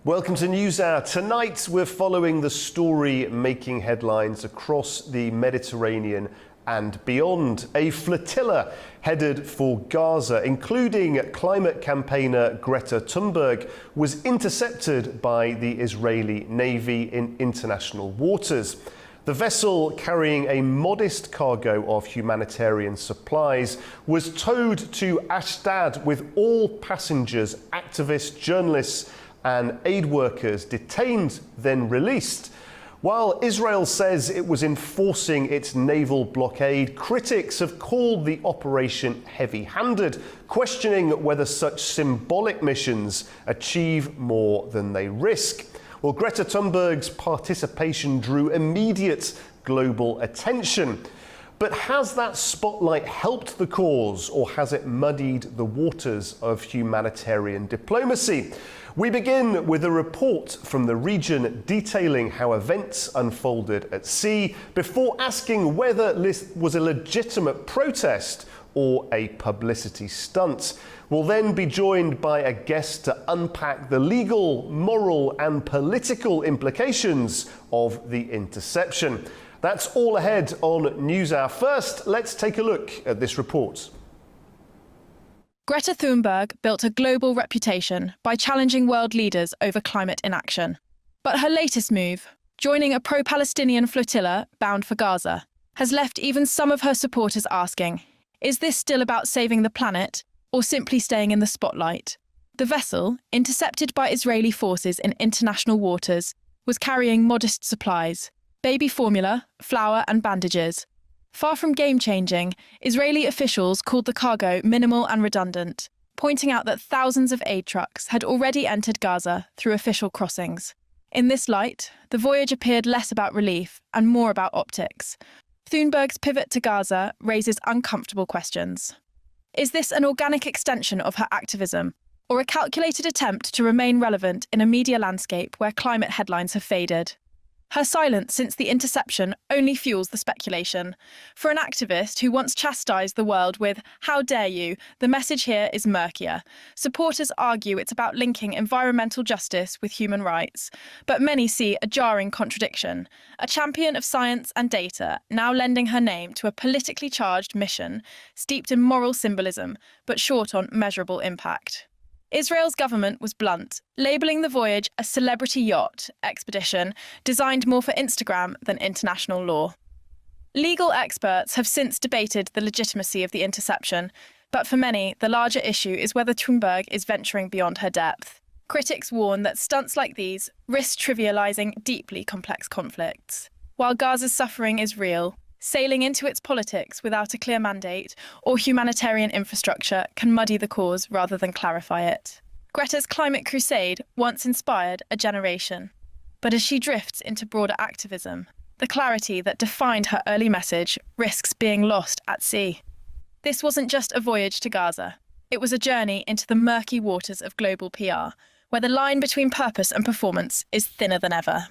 Welcome to Newshour. Tonight we're following the story making headlines across the Mediterranean and beyond. A flotilla headed for Gaza, including climate campaigner Greta Thunberg, was intercepted by the Israeli Navy in international waters. The vessel, carrying a modest cargo of humanitarian supplies, was towed to Ashdod with all passengers, activists, journalists and aid workers detained, then released. While Israel says it was enforcing its naval blockade, critics have called the operation heavy-handed, questioning whether such symbolic missions achieve more than they risk. Well, Greta Thunberg's participation drew immediate global attention. But has that spotlight helped the cause, or has it muddied the waters of humanitarian diplomacy? We begin with a report from the region detailing how events unfolded at sea, before asking whether this was a legitimate protest or a publicity stunt. We'll then be joined by a guest to unpack the legal, moral and political implications of the interception. That's all ahead on Newshour. First, let's take a look at this report. Greta Thunberg built a global reputation by challenging world leaders over climate inaction. But her latest move, joining a pro-Palestinian flotilla bound for Gaza, has left even some of her supporters asking, is this still about saving the planet or simply staying in the spotlight? The vessel, intercepted by Israeli forces in international waters, was carrying modest supplies, baby formula, flour and bandages. Far from game-changing, Israeli officials called the cargo minimal and redundant, pointing out that thousands of aid trucks had already entered Gaza through official crossings. In this light, the voyage appeared less about relief and more about optics. Thunberg's pivot to Gaza raises uncomfortable questions. Is this an organic extension of her activism, or a calculated attempt to remain relevant in a media landscape where climate headlines have faded? Her silence since the interception only fuels the speculation. For an activist who once chastised the world with, "How dare you?" the message here is murkier. Supporters argue it's about linking environmental justice with human rights. But many see a jarring contradiction. A champion of science and data, now lending her name to a politically charged mission, steeped in moral symbolism, but short on measurable impact. Israel's government was blunt, labelling the voyage a celebrity yacht expedition designed more for Instagram than international law. Legal experts have since debated the legitimacy of the interception, but for many, the larger issue is whether Thunberg is venturing beyond her depth. Critics warn that stunts like these risk trivialising deeply complex conflicts. While Gaza's suffering is real, sailing into its politics without a clear mandate or humanitarian infrastructure can muddy the cause rather than clarify it. Greta's climate crusade once inspired a generation. But as she drifts into broader activism, the clarity that defined her early message risks being lost at sea. This wasn't just a voyage to Gaza. It was a journey into the murky waters of global PR, where the line between purpose and performance is thinner than ever.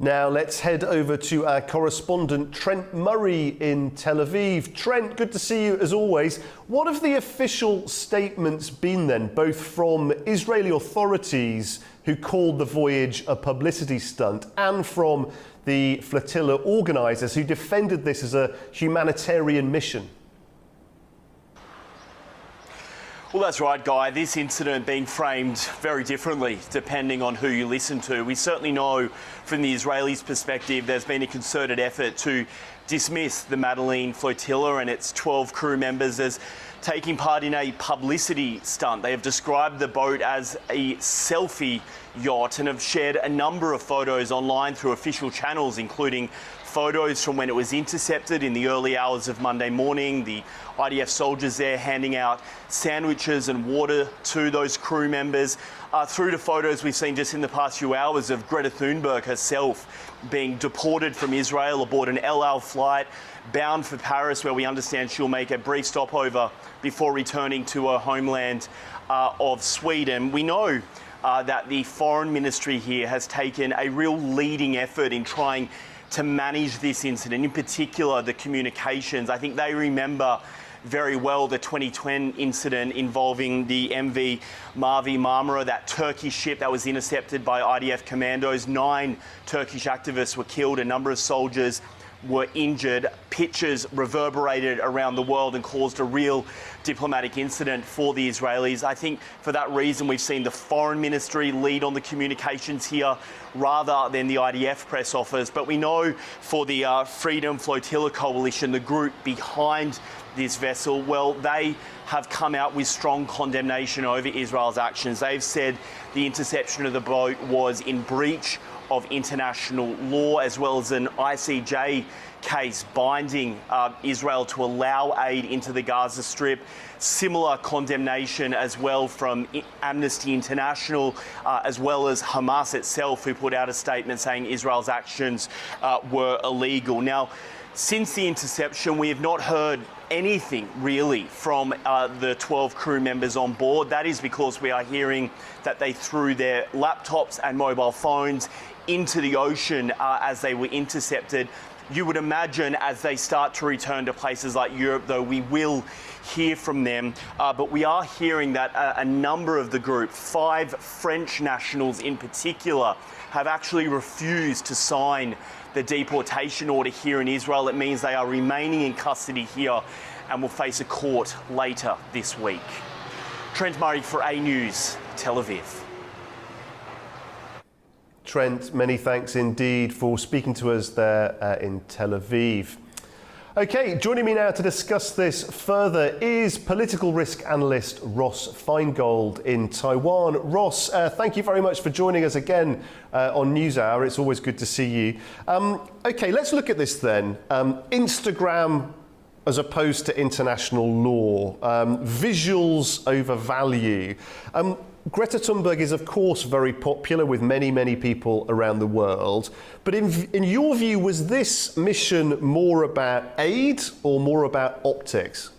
Now let's head over to our correspondent Trent Murray in Tel Aviv. Trent, good to see you as always. What have the official statements been then, both from Israeli authorities who called the voyage a publicity stunt and from the flotilla organisers who defended this as a humanitarian mission? Well, that's right, Guy. This incident being framed very differently depending on who you listen to. We certainly know from the Israelis' perspective there's been a concerted effort to dismiss the Madeleine flotilla and its 12 crew members as taking part in a publicity stunt. They have described the boat as a selfie yacht and have shared a number of photos online through official channels, including photos from when it was intercepted in the early hours of Monday morning, the IDF soldiers there handing out sandwiches and water to those crew members, through to photos we've seen just in the past few hours of Greta Thunberg herself being deported from Israel aboard an El Al flight bound for Paris, where we understand she'll make a brief stopover before returning to her homeland of Sweden. We know that the foreign ministry here has taken a real leading effort in trying to manage this incident, in particular the communications. I think they remember very well the 2010 incident involving the MV Mavi Marmara, that Turkish ship that was intercepted by IDF commandos. 9 Turkish activists were killed, a number of soldiers were injured. Pictures reverberated around the world and caused a real diplomatic incident for the Israelis. I think for that reason we've seen the foreign ministry lead on the communications here rather than the IDF press office. But we know for the Freedom Flotilla Coalition, the group behind this vessel, well, they have come out with strong condemnation over Israel's actions. They've said the interception of the boat was in breach of international law, as well as an ICJ case binding Israel to allow aid into the Gaza Strip. Similar condemnation as well from Amnesty International, as well as Hamas itself, who put out a statement saying Israel's actions were illegal. Now, since the interception, we have not heard anything really from the 12 crew members on board. That is because we are hearing that they threw their laptops and mobile phones into the ocean as they were intercepted. You would imagine as they start to return to places like Europe, though, we will hear from them. But we are hearing that a number of the group, 5 French nationals in particular, have actually refused to sign the deportation order here in Israel. It means they are remaining in custody here and will face a court later this week. Trent Murray for A News, Tel Aviv. Trent, many thanks indeed for speaking to us there in Tel Aviv. Okay, joining me now to discuss this further is political risk analyst Ross Feingold in Taiwan. Ross, thank you very much for joining us again on Newshour. It's always good to see you. Okay, let's look at this then. Instagram as opposed to international law, visuals over value. Greta Thunberg is, of course, very popular with many, many people around the world. But in your view, was this mission more about aid or more about optics?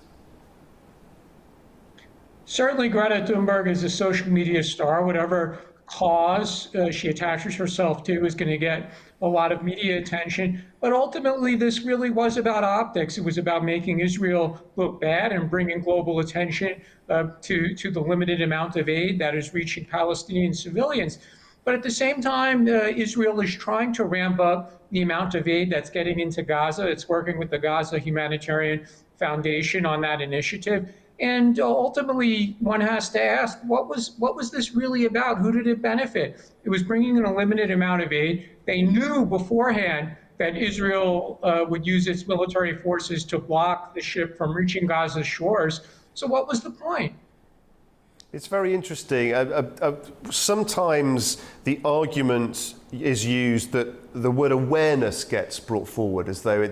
Certainly, Greta Thunberg is a social media star. Whatever cause she attaches herself to is going to get a lot of media attention. But ultimately, this really was about optics. It was about making Israel look bad and bringing global attention to the limited amount of aid that is reaching Palestinian civilians. But at the same time, Israel is trying to ramp up the amount of aid that's getting into Gaza. It's working with the Gaza Humanitarian Foundation on that initiative. And ultimately, one has to ask, what was this really about? Who did it benefit? It was bringing in a limited amount of aid. They knew beforehand that Israel would use its military forces to block the ship from reaching Gaza's shores. So what was the point? It's very interesting. Sometimes the argument is used that the word awareness gets brought forward as though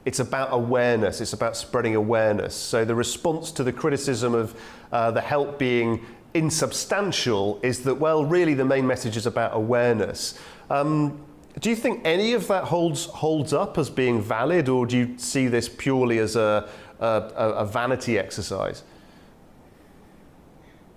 it's about awareness, it's about spreading awareness. So the response to the criticism of the help being insubstantial is that, well, really the main message is about awareness. Do you think any of that holds up as being valid, or do you see this purely as a vanity exercise?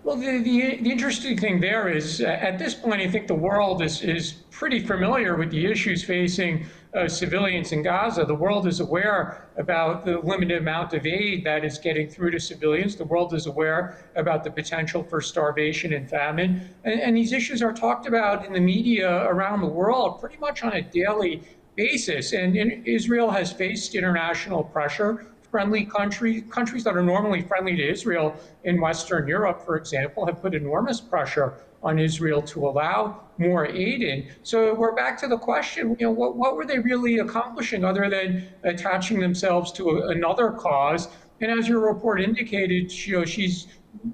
Well, the interesting thing there is, at this point, I think the world is pretty familiar with the issues facing civilians in Gaza. The world is aware about the limited amount of aid that is getting through to civilians. The world is aware about the potential for starvation and famine. And these issues are talked about in the media around the world pretty much on a daily basis. And Israel has faced international pressure. Friendly countries that are normally friendly to Israel in Western Europe, for example, have put enormous pressure on Israel to allow more aid in. So we're back to the question, what were they really accomplishing other than attaching themselves to another cause? And as your report indicated, she's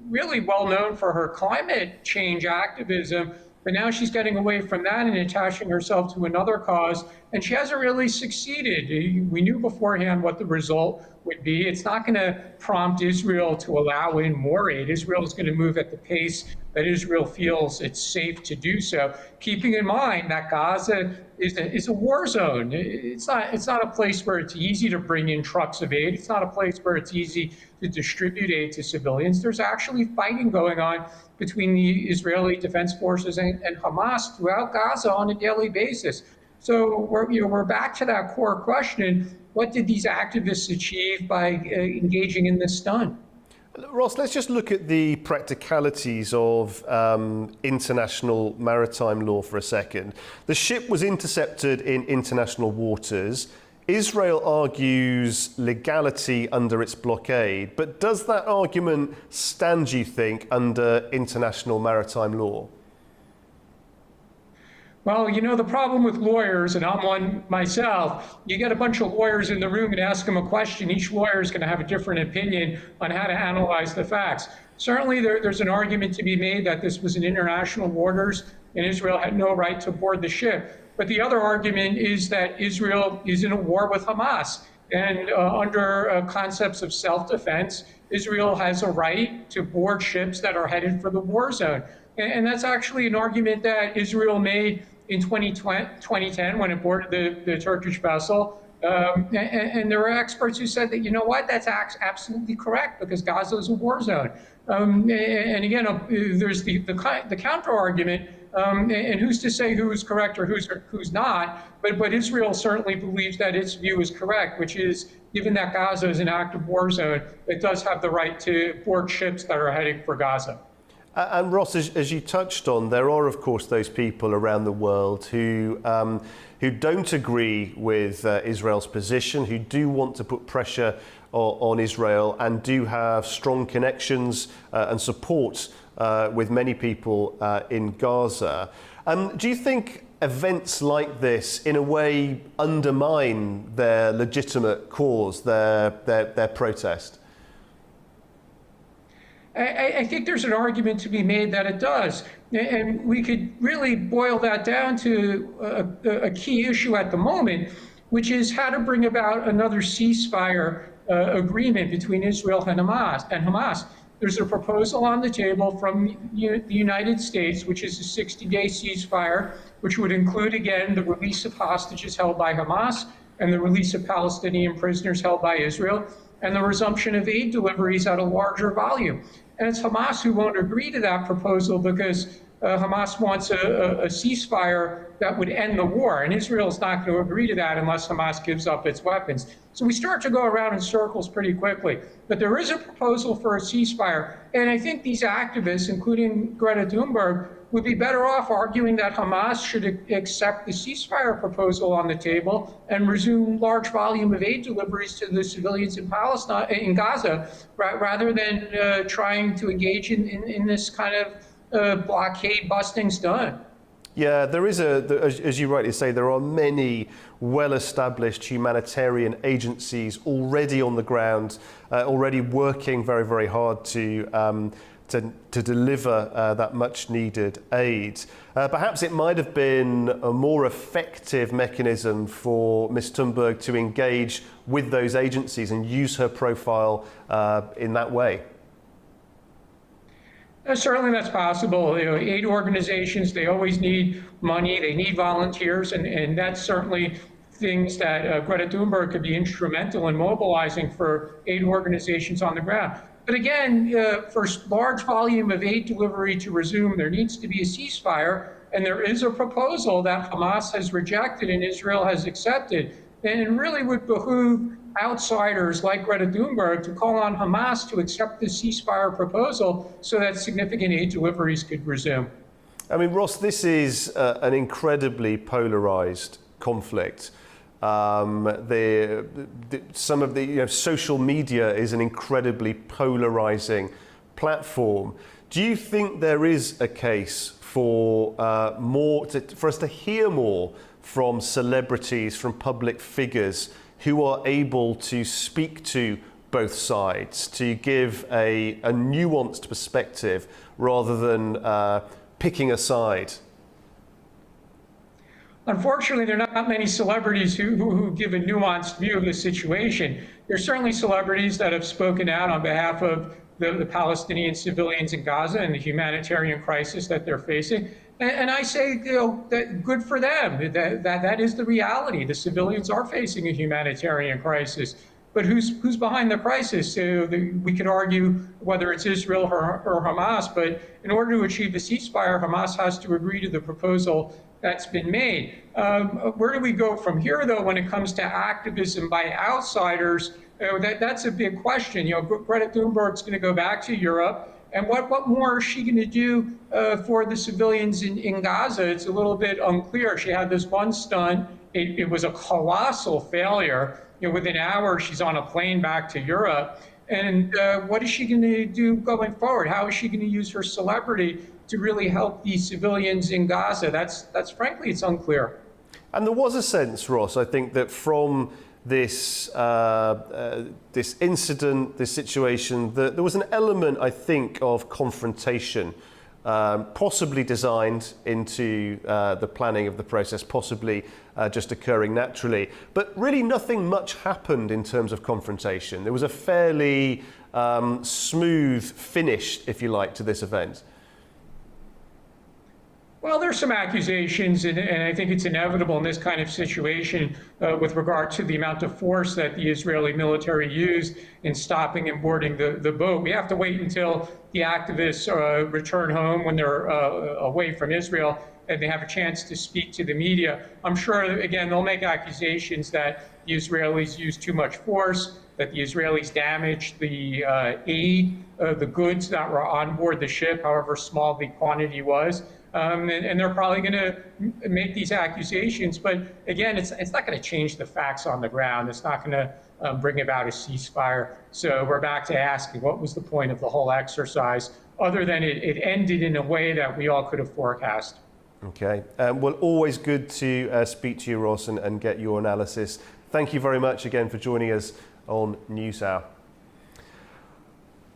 really well known for her climate change activism, but now she's getting away from that and attaching herself to another cause, and she hasn't really succeeded. We knew beforehand what the result would be. It's not going to prompt Israel to allow in more aid. Israel is going to move at the pace that Israel feels it's safe to do so, keeping in mind that Gaza is a war zone. It's not a place where it's easy to bring in trucks of aid. It's not a place where it's easy to distribute aid to civilians. There's actually fighting going on between the Israeli Defense Forces and Hamas throughout Gaza on a daily basis. So we're back to that core question: what did these activists achieve by engaging in this stunt? Ross, let's just look at the practicalities of international maritime law for a second. The ship was intercepted in international waters. Israel argues legality under its blockade, but does that argument stand, you think, under international maritime law? Well, the problem with lawyers, and I'm one myself, you get a bunch of lawyers in the room and ask them a question. Each lawyer is going to have a different opinion on how to analyze the facts. Certainly, there's an argument to be made that this was in international waters and Israel had no right to board the ship. But the other argument is that Israel is in a war with Hamas. And under concepts of self-defense, Israel has a right to board ships that are headed for the war zone. And that's actually an argument that Israel made in 2010 when it boarded the Turkish vessel. And there were experts who said that, that's absolutely correct because Gaza is a war zone. And again, there's the counter argument, and who's to say who's correct or who's not, but Israel certainly believes that its view is correct, which is given that Gaza is an active war zone, it does have the right to board ships that are heading for Gaza. And Ross, as you touched on, there are, of course, those people around the world who don't agree with Israel's position, who do want to put pressure on Israel and do have strong connections and support with many people in Gaza. Do you think events like this, in a way, undermine their legitimate cause, their protest? I think there's an argument to be made that it does. And we could really boil that down to a key issue at the moment, which is how to bring about another ceasefire agreement between Israel and Hamas. There's a proposal on the table from the United States, which is a 60-day ceasefire, which would include, again, the release of hostages held by Hamas and the release of Palestinian prisoners held by Israel, and the resumption of aid deliveries at a larger volume. And it's Hamas who won't agree to that proposal because Hamas wants a ceasefire that would end the war, and Israel is not going to agree to that unless Hamas gives up its weapons. So we start to go around in circles pretty quickly. But there is a proposal for a ceasefire, and I think these activists, including Greta Thunberg, would be better off arguing that Hamas should accept the ceasefire proposal on the table and resume large volume of aid deliveries to the civilians in Gaza, rather than trying to engage in this kind of blockade busting stunt. Yeah, there is as you rightly say, there are many well-established humanitarian agencies already on the ground, already working very, very hard to deliver that much-needed aid. Perhaps it might have been a more effective mechanism for Ms. Thunberg to engage with those agencies and use her profile in that way. Certainly that's possible. Aid organizations, they always need money, they need volunteers, and that's certainly things that Greta Thunberg could be instrumental in mobilizing for aid organizations on the ground. But again, for large volume of aid delivery to resume, there needs to be a ceasefire, and there is a proposal that Hamas has rejected and Israel has accepted. And it really would behoove outsiders like Greta Thunberg to call on Hamas to accept the ceasefire proposal so that significant aid deliveries could resume. I mean, Ross, this is an incredibly polarized conflict. Some of the social media is an incredibly polarizing platform. Do you think there is a case for for us to hear more from celebrities, from public figures who are able to speak to both sides, to give a nuanced perspective rather than picking a side? Unfortunately, there are not many celebrities who give a nuanced view of the situation. There's certainly celebrities that have spoken out on behalf of the Palestinian civilians in Gaza and the humanitarian crisis that they're facing. And I say, that good for them. That is the reality. The civilians are facing a humanitarian crisis. But who's behind the crisis? We could argue whether it's Israel or Hamas, but in order to achieve a ceasefire, Hamas has to agree to the proposal that's been made. Where do we go from here, though, when it comes to activism by outsiders? That's a big question. Greta Thunberg's going to go back to Europe. And what more is she going to do for the civilians in Gaza? It's a little bit unclear. She had this one stunt. It was a colossal failure. Within hours, she's on a plane back to Europe. And what is she going to do going forward? How is she going to use her celebrity to really help these civilians in Gaza? That's frankly, it's unclear. And there was a sense, Ross, I think, that from this this incident, this situation, that there was an element, I think, of confrontation, possibly designed into the planning of the process, possibly just occurring naturally. But really nothing much happened in terms of confrontation. There was a fairly smooth finish, if you like, to this event. Well, there's some accusations, and I think it's inevitable in this kind of situation with regard to the amount of force that the Israeli military used in stopping and boarding the boat. We have to wait until the activists return home when they're away from Israel and they have a chance to speak to the media. I'm sure, again, they'll make accusations that the Israelis used too much force, that the Israelis damaged the aid, the goods that were on board the ship, however small the quantity was. And they're probably going to make these accusations. But again, it's not going to change the facts on the ground. It's not going to bring about a ceasefire. So we're back to asking, what was the point of the whole exercise, other than it ended in a way that we all could have forecast? Okay. Well, always good to speak to you, Ross, and get your analysis. Thank you very much again for joining us on Newshour.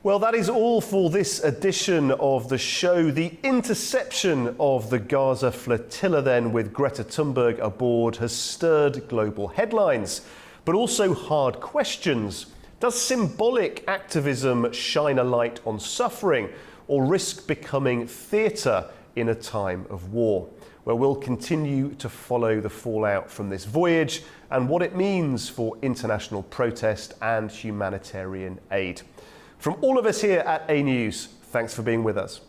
Well, that is all for this edition of the show. The interception of the Gaza flotilla then, with Greta Thunberg aboard, has stirred global headlines, but also hard questions. Does symbolic activism shine a light on suffering, or risk becoming theatre in a time of war? Where we'll continue to follow the fallout from this voyage and what it means for international protest and humanitarian aid. From all of us here at A News, thanks for being with us.